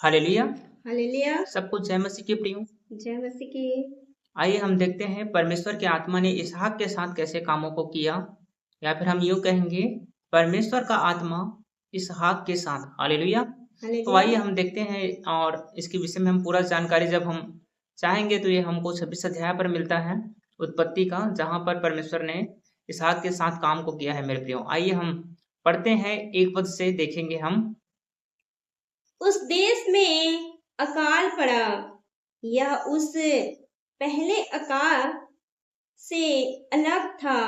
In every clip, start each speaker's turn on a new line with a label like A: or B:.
A: Hallelujah.
B: Hallelujah.
A: सबको जय मसीह की प्रियो।
B: जय मसीह की।
A: आइए हम देखते हैं परमेश्वर की आत्मा ने इसहाक के साथ कैसे कामों को किया, या फिर हम यूं कहेंगे परमेश्वर का आत्मा इसहाक के साथ। हालेलुया। तो
B: हालेलुया।
A: आइए हम देखते हैं और इसके विषय में हम पूरा जानकारी जब हम चाहेंगे तो ये हमको 26 अध्याय पर मिलता है उत्पत्ति का, जहां पर परमेश्वर ने इसहाक के साथ काम को किया है मेरे प्रियो। आइए हम पढ़ते हैं, एक पद से देखेंगे हम।
B: उस देश में अकाल पड़ा, यह उस पहले अकाल से अलग था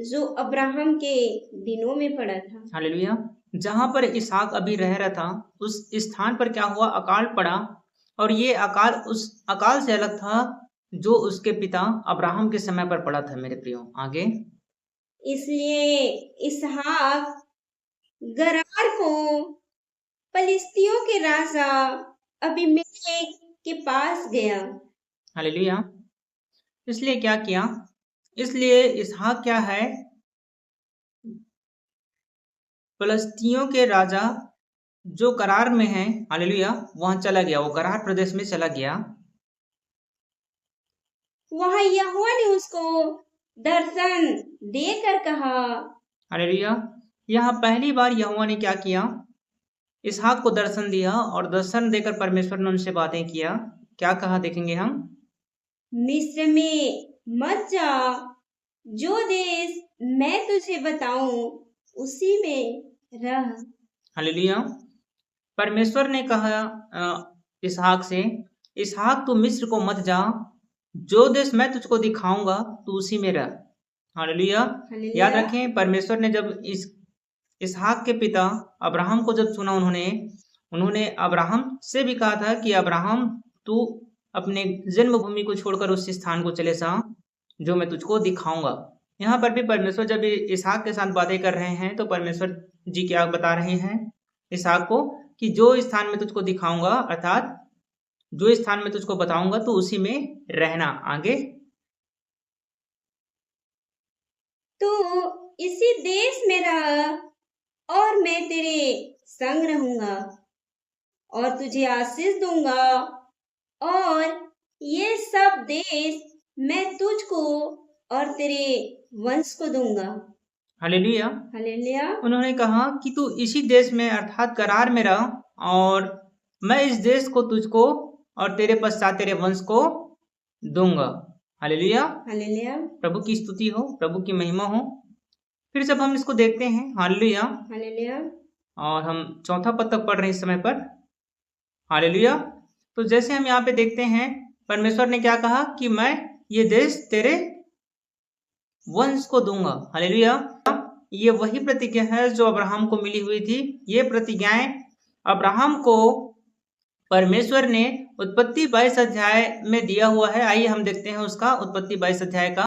B: जो अब्राहम के दिनों में पड़ा था।
A: हालेलुया। जहां पर इसहाक अभी रह रहा था उस स्थान पर क्या हुआ, अकाल पड़ा। और ये अकाल उस अकाल से अलग था जो उसके पिता अब्राहम के समय पर पड़ा था मेरे प्रियो। आगे
B: इसलिए इसहाक गरार को फलिस्तियों के राजा अबीमेलेक के पास गया।
A: हालेलुया। इसलिए क्या किया, इसलिए इसहाक क्या है, फलस्तियों के राजा जो गरार में है, हालेलुया, वहां चला गया। वो गरार प्रदेश में चला गया।
B: वहां यहोवा ने उसको दर्शन देकर कहा।
A: हालेलुया। यहाँ पहली बार यहोवा ने क्या किया, इसहाक को दर्शन दिया, और दर्शन देकर परमेश्वर ने उनसे बातें किया। क्या कहा देखेंगे हम।
B: मिस्र में मत जा, जो देश मैं तुझे बताऊं उसी में रह।
A: हालेलुया। परमेश्वर ने कहा इसहाक से, इसहाक तू मिस्र को मत जा, जो देश मैं तुझको दिखाऊंगा तू उसी में रह। हालेलुया। याद रखें, परमेश्वर ने जब इसहाक के पिता अब्राहम को जब चुना, उन्होंने अब्राहम से भी कहा था कि अब्राहम तू अपने जन्मभूमि को छोड़कर उस स्थान को चले जा जो मैं तुझको दिखाऊंगा। यहाँ पर भी परमेश्वर जब इसहाक के साथ बातें कर रहे हैं तो परमेश्वर जी क्या बता रहे हैं इसहाक को कि जो स्थान में तुझको दिखाऊंगा, अर्थात जो स्थान में तुझको बताऊंगा तो उसी में रहना। आगे
B: तू इसी देश में रह और मैं तेरे संग रहूंगा और तुझे आशीष दूंगा, और ये सब देश मैं तुझको और तेरे वंश को दूंगा।
A: हालेलुया।
B: हालेलुया।
A: उन्होंने कहा कि तू इसी देश में अर्थात करार में रह, और मैं इस देश को तुझको और तेरे पश्चात तेरे वंश को दूंगा। हालेलुया।
B: हालेलुया।
A: प्रभु की स्तुति हो, प्रभु की महिमा हो। फिर जब हम इसको देखते हैं, हालेलुया,
B: हालेलुया,
A: और हम चौथा पद तक पढ़ रहे हैं इस समय पर। हालेलुया। तो जैसे हम यहाँ पे देखते हैं, परमेश्वर ने क्या कहा कि मैं ये देश तेरे वंश को दूंगा। हालेलुया। ये वही प्रतिज्ञा है जो अब्राहम को मिली हुई थी। ये प्रतिज्ञाएं अब्राहम को परमेश्वर ने उत्पत्ति 22 अध्याय में दिया हुआ है। आइए हम देखते हैं उसका, उत्पत्ति 22 अध्याय का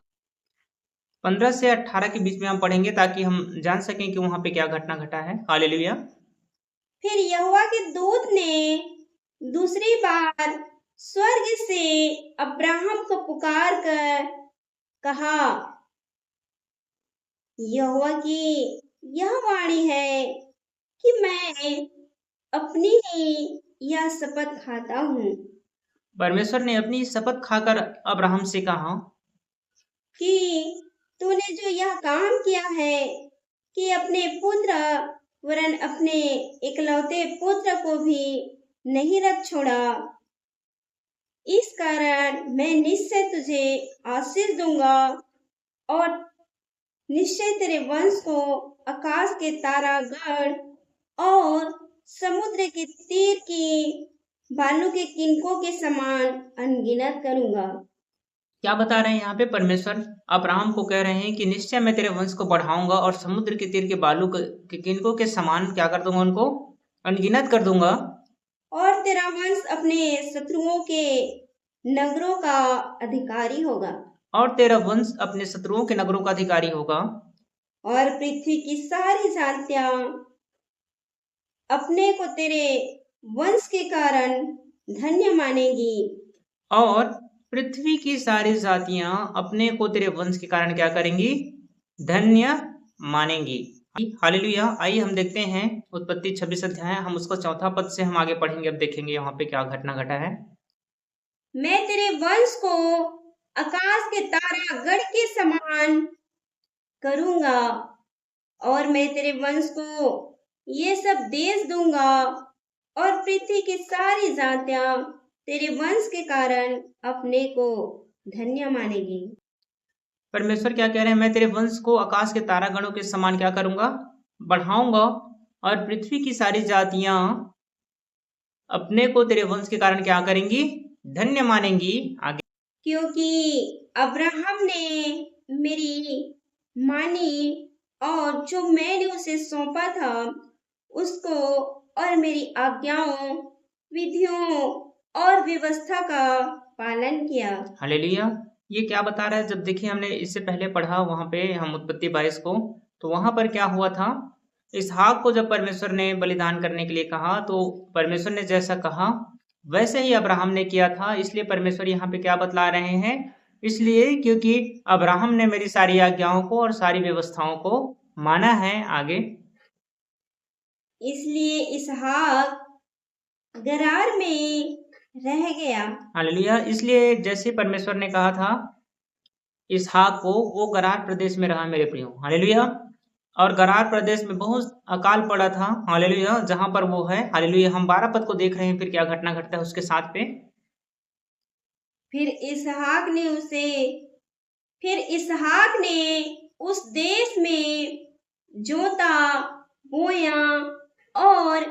A: 15 से 18 के बीच में हम पढ़ेंगे ताकि हम जान सकें कि वहां पे क्या घटना घटा है। हालेलुया।
B: फिर यहोवा के दूत ने दूसरी बार स्वर्ग से अब्राहम को पुकार कर कहा, यहोवा की यह वाणी है कि मैं अपनी ही यह शपथ खाता हूँ।
A: परमेश्वर ने अपनी शपथ खाकर अब्राहम से कहा
B: कि तूने जो यह काम किया है कि अपने पुत्र वरन अपने इकलौते पुत्र को भी नहीं रख छोड़ा, इस कारण मैं निश्चय तुझे आशीष दूंगा और निश्चय तेरे वंश को आकाश के तारागण और समुद्र के तीर की बालू के किनकों के समान अनगिनत करूंगा।
A: क्या बता रहे हैं यहाँ पे परमेश्वर, अब्राहम को कह रहे हैं कि निश्चय मैं तेरे वंश को बढ़ाऊंगा और समुद्र के तीर के बालू के किनकों के समान क्या कर दूंगा, उनको अनगिनत कर दूंगा।
B: और तेरा वंश अपने शत्रुओं के नगरों का अधिकारी होगा।
A: और तेरा वंश अपने शत्रुओं के नगरों का अधिकारी होगा।
B: और पृथ्वी की सारी जातियां अपने को तेरे वंश के कारण धन्य मानेगी।
A: और पृथ्वी की सारी जातियां अपने को तेरे वंश के कारण क्या करेंगी, धन्य मानेंगी। हालेलुया। आइए हम देखते हैं उत्पत्ति 26 अध्याय, हम उसको चौथा पद से हम आगे पढ़ेंगे। अब देखेंगे यहाँ पे क्या घटना घटा है।
B: मैं तेरे वंश को आकाश के तारा गण के समान करूंगा और मैं तेरे वंश को ये सब देश दूंगा और पृथ्वी की सारी जातियां तेरे वंश के कारण अपने को धन्य मानेगी।
A: परमेश्वर क्या कह रहे हैं? मैं तेरे वंश को आकाश के तारागणों के समान क्या करूंगा? बढ़ाऊंगा और पृथ्वी की सारी जातियां अपने को तेरे वंश के कारण क्या करेंगी? धन्य मानेंगी। आगे,
B: क्योंकि अब्राहम ने मेरी मानी और जो मैंने उसे सौंपा था उसको और मेरी आज्ञाओं, विधियों और व्यवस्था का पालन किया।
A: हालेलुया। ये क्या बता रहा है? जब देखिए हमने इससे पहले पढ़ा वहां पे हम उत्पत्ति 22 को, तो वहां पर क्या हुआ था? इसहाक को जब परमेश्वर ने बलिदान करने के लिए कहा तो परमेश्वर ने जैसा कहा वैसे ही अब्राहम ने किया था। इसलिए परमेश्वर यहाँ पे क्या बतला रहे हैं? इसलिए क्योंकि अब्राहम ने मेरी सारी आज्ञाओं को और सारी व्यवस्थाओं को माना है। आगे,
B: इसलिए इसहाक गरार में रह गया।
A: हालेलुया। इसलिए जैसे परमेश्वर ने कहा था इसहाक को, वो गरार प्रदेश में रहा मेरे प्रियो। हालेलुया। और गरार प्रदेश में बहुत अकाल पड़ा था। हालेलुया। जहां पर वो है, हालेलुया। हम 12 पद को देख रहे हैं, फिर क्या घटना घटता है उसके साथ पे।
B: फिर इसहाक ने उस देश में जोता बोया और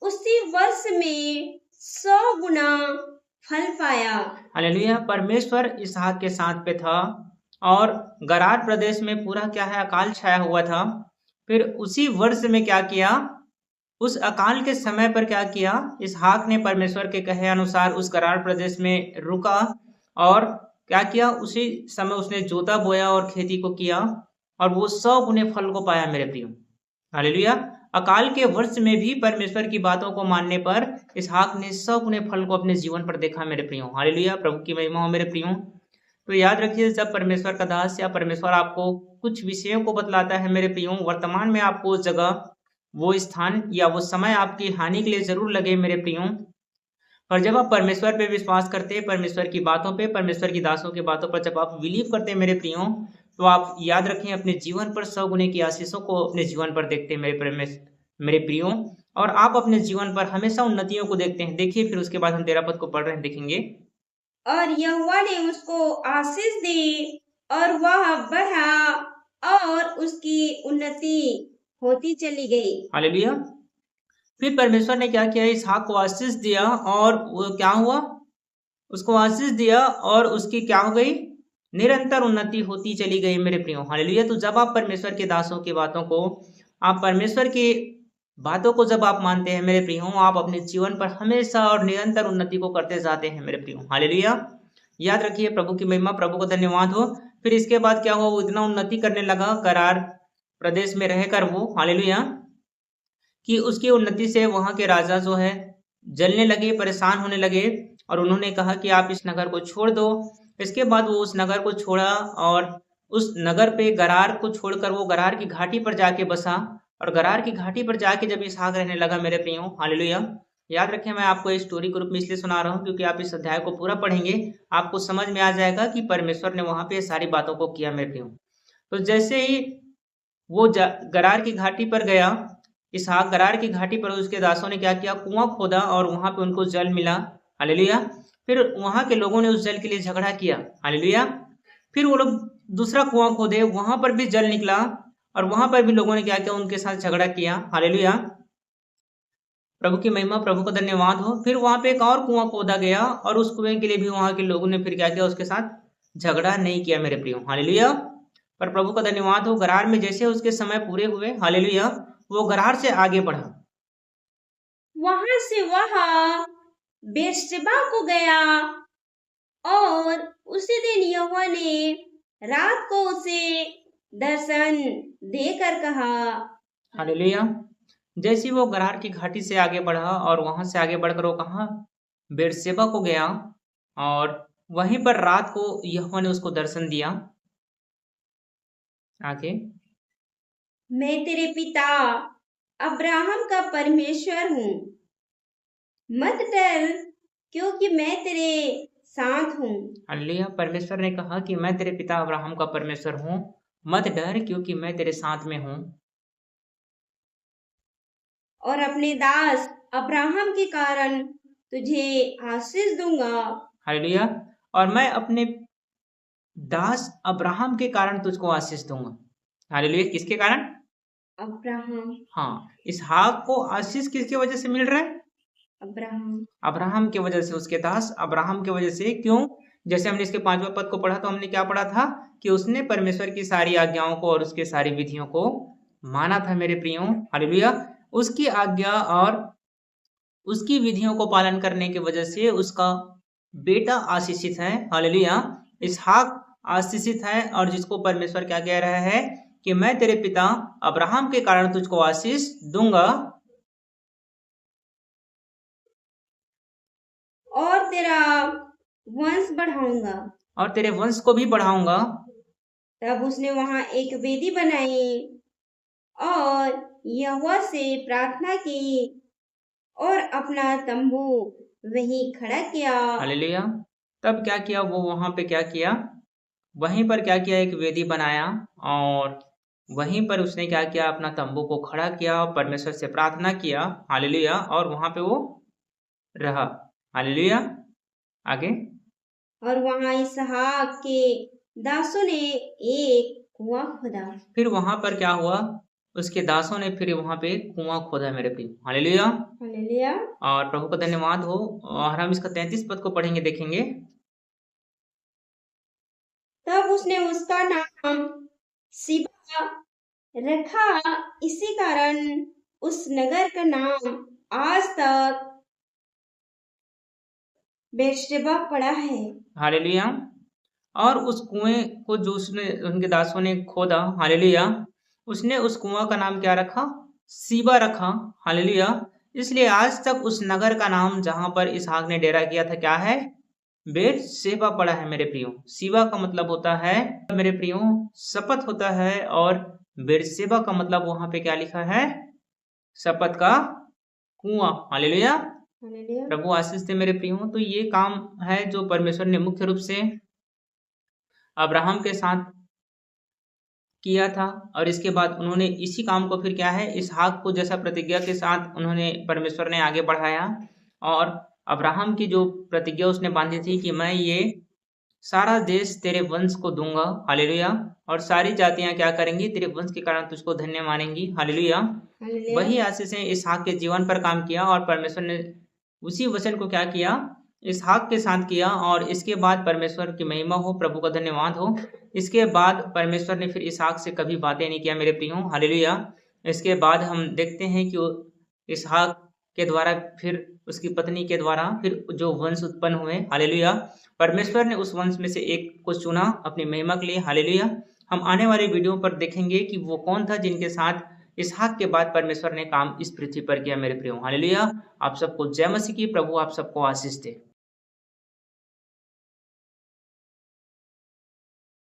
B: उसी वर्ष में 100 गुना फल पाया।
A: हालेलुया। परमेश्वर इसहाक के साथ पे था और गरार प्रदेश में पूरा क्या है? अकाल छाया हुआ था। फिर उसी वर्ष में क्या किया? उस अकाल के समय पर क्या किया? इसहाक ने परमेश्वर के कहे अनुसार उस गरार प्रदेश में रुका और क्या किया? उसी समय उसने जोता बोया और खेती को किया और वो 100 गुने फल को पाया मेरे प्रियो। हालेलुया। अकाल के वर्ष में भी परमेश्वर की बातों को मानने पर इसहाक ने 100 गुने फल को अपने जीवन पर देखा मेरे प्रियो। हालेलुया। प्रभु की महिमा हो मेरे प्रियो। तो याद रखिए, जब परमेश्वर का दास या परमेश्वर आपको कुछ विषयों को बतलाता है मेरे प्रियो, वर्तमान में आपको उस जगह, वो स्थान या वो समय आपकी हानि के लिए जरूर लगे मेरे प्रियो, पर जब आप परमेश्वर पे विश्वास करते हैं, परमेश्वर की बातों पे, परमेश्वर की दासों की बातों पर जब आप बिलीव करते हैं मेरे प्रियो, तो आप याद रखें अपने जीवन पर 100 गुने की आशीषों को अपने जीवन पर देखते हैं मेरे प्रियो, और आप अपने जीवन पर हमेशा उन्नतियों को देखते हैं। देखिए फिर उसके बाद हम 13 पद को पढ़ रहे हैं, देखेंगे।
B: और यहोवा ने उसको आशीष दी और वह बढ़ा और उसकी उन्नति होती चली गई।
A: हालेलुया। फिर परमेश्वर ने क्या किया? इसहाक को आशीष दिया और वो क्या हुआ? उसको आशीष दिया और उसकी क्या हो गई? निरंतर उन्नति होती चली गई मेरे प्रियो। हालेलुया। तो जब आप परमेश्वर के दासों की बातों को, आप परमेश्वर की बातों को जब आप मानते हैं मेरे प्रियो, आप अपने जीवन पर हमेशा और निरंतर उन्नति को करते जाते हैं मेरे प्रियो। हालेलुया। याद रखिए, प्रभु की महिमा, प्रभु को धन्यवाद हो। फिर इसके बाद क्या हुआ? वो इतना उन्नति करने लगा करार प्रदेश में रहकर वो, हालेलुया, कि उसकी उन्नति से वहां के राजा जो है जलने लगे, परेशान होने लगे और उन्होंने कहा कि आप इस नगर को छोड़ दो। इसके बाद वो उस नगर को छोड़ा और उस नगर पे गरार को छोड़कर वो गरार की घाटी पर जाके बसा और गरार की घाटी पर जाके जब इसहाक रहने लगा मेरे प्रियो। हालेलुया। याद रखें, मैं आपको इस स्टोरी के रूप में इसलिए सुना रहा हूँ क्योंकि आप इस अध्याय को पूरा पढ़ेंगे, आपको समझ में आ जाएगा कि परमेश्वर ने वहां पे सारी बातों को किया मेरे प्रियो। तो जैसे ही वो गरार की घाटी पर गया, इसहाक गरार की घाटी पर, उसके दासों ने क्या किया? कुआं खोदा और वहां पे उनको जल मिला। हालेलुया। फिर वहां के लोगों ने उस जल के लिए झगड़ा किया। हालेलुया। फिर वो लोग दूसरा कुआं खोदे, वहां पर भी जल निकला और वहां पर भी लोगों ने क्या किया? उनके साथ झगड़ा किया। हालेलुया। प्रभु की महिमा, प्रभु का धन्यवाद हो। फिर वहां पे एक और कुआं खोदा गया और उस कुएं के लिए भी वहां के लोगों ने फिर क्या किया? उसके साथ झगड़ा नहीं किया मेरे प्रियो। हालेलुया। पर प्रभु का धन्यवाद हो, गरार में जैसे उसके समय पूरे हुए, हालेलुया, वो गरार से आगे बढ़ा।
B: वहां से वह बेर्शेबा को गया और उसी दिन यहोवा ने रात को उसे दर्शन देकर कहा।
A: हालेलुया। जैसे वो गरार की घाटी से आगे बढ़ा और वहां से आगे बढ़कर वो कहा? बेर्शेबा को गया और वहीं पर रात को यहोवा ने उसको दर्शन दिया। आगे,
B: मैं तेरे पिता अब्राहम का परमेश्वर हूँ। मत डर, क्योंकि मैं तेरे साथ हूँ।
A: हालेलुया। परमेश्वर ने कहा कि मैं तेरे पिता अब्राहम का परमेश्वर हूँ, मत डर क्योंकि मैं तेरे साथ में हूँ।
B: और अपने दास अब्राहम के कारण तुझे आशीष दूंगा।
A: हालेलुया। और मैं अपने दास अब्राहम के कारण तुझको आशीष दूंगा। हालेलुया। किसके कारण?
B: अब्राहम,
A: हाँ, इसहाक को आशीष किसकी वजह से मिल रहा है?
B: अब्राहम।
A: अब्राहम की वजह से, उसके दास अब्राहम की वजह से। क्यों? जैसे हमने इसके 5वां पद को पढ़ा तो हमने क्या पढ़ा था कि उसने परमेश्वर की सारी आज्ञाओं को और उसके सारी विधियों को माना था मेरे प्रियो। हालेलुया। उसकी आज्ञा और उसकी विधियों को पालन करने की वजह से उसका बेटा आशीषित है। हालेलुया। इसहाक आशीषित है और जिसको परमेश्वर क्या कह रहा है कि मैं तेरे पिता अब्राहम के कारण तुझको आशीष दूंगा
B: और तेरा वंश बढ़ाऊंगा।
A: और तेरे वंश को भी बढ़ाऊंगा।
B: तब उसने वहां एक वेदी बनाई और यहोवा से प्रार्थना की और अपना तंबू वहीं खड़ा किया।
A: हालेलुया। तब क्या किया? वो वहां पे क्या किया? वहीं पर क्या किया? एक वेदी बनाया और वहीं पर उसने क्या किया? अपना तंबू को खड़ा किया और परमेश्वर से प्रार्थना किया। हालेलुया। और वहां पे वो रहा। हालेलुया। आगे।
B: और वहां इसहाक के दासों ने एक कुआं खोदा।
A: फिर वहां पर क्या हुआ? उसके दासों ने फिर वहां पे कुआं खोदा मेरे प्रिय। हालेलुया।
B: हालेलुया।
A: और प्रभु का धन्यवाद हो। और हम इसका 33 पद को पढ़ेंगे, देखेंगे।
B: तब उसने उसका नाम सिबा रखा, इसी कारण उस नगर का नाम आज तक बेर्शेबा पड़ा है।
A: हालेलुया। और उस कुएं को जो उसने उनके दासों ने खोदा, हालेलुया, उसने उस कुआं का नाम क्या रखा? सीबा रखा। हालेलुया। इसलिए आज तक उस नगर का नाम जहां पर इसहाक ने डेरा किया था क्या है? बेर्शेबा पड़ा है मेरे प्रियो। सीबा का मतलब होता है मेरे प्रियो शपथ होता है, और बेर्शेबा का मतलब वहां पे क्या लिखा है? शपथ का कुआं। हालेलुया।
B: हालेलुया।
A: प्रभु आशीष दे मेरे प्रियो। तो ये काम है जो परमेश्वर ने मुख्य रूप से अब्राहम के साथ किया था, और इसके बाद उन्होंने इसी काम को फिर क्या है, इसहाक को जैसा प्रतिज्ञा के साथ उन्होंने परमेश्वर ने आगे बढ़ाया। और अब्राहम की जो प्रतिज्ञा उसने बांधी थी कि मैं ये सारा देश तेरे वंश को दूंगा। हालेलुया। और सारी जातियां क्या करेंगी? तेरे वंश के कारण तुझको धन्य मानेंगी। हालेलुया।
B: हालेलुया।
A: वही आशीष ने इसहाक के जीवन पर काम किया और परमेश्वर ने उसी वचन को क्या किया? इसहाक के साथ किया। और इसके बाद परमेश्वर की महिमा हो, प्रभु का धन्यवाद हो। इसके बाद परमेश्वर ने फिर इसहाक से कभी बातें नहीं किया मेरे प्रियो। हालेलुया। इसके बाद हम देखते हैं कि इसहाक के द्वारा फिर उसकी पत्नी के द्वारा फिर जो वंश उत्पन्न हुए। हालेलुया। परमेश्वर ने उस वंश में से एक को चुना अपनी महिमा के लिए। हालेलुया। हम आने वाले वीडियो पर देखेंगे कि वो कौन था जिनके साथ इसहाक के बाद परमेश्वर ने काम इस पृथ्वी पर किया मेरे प्रियो। हालेलुया। आप सबको जय मसीह की। प्रभु आप सबको आशीष दे।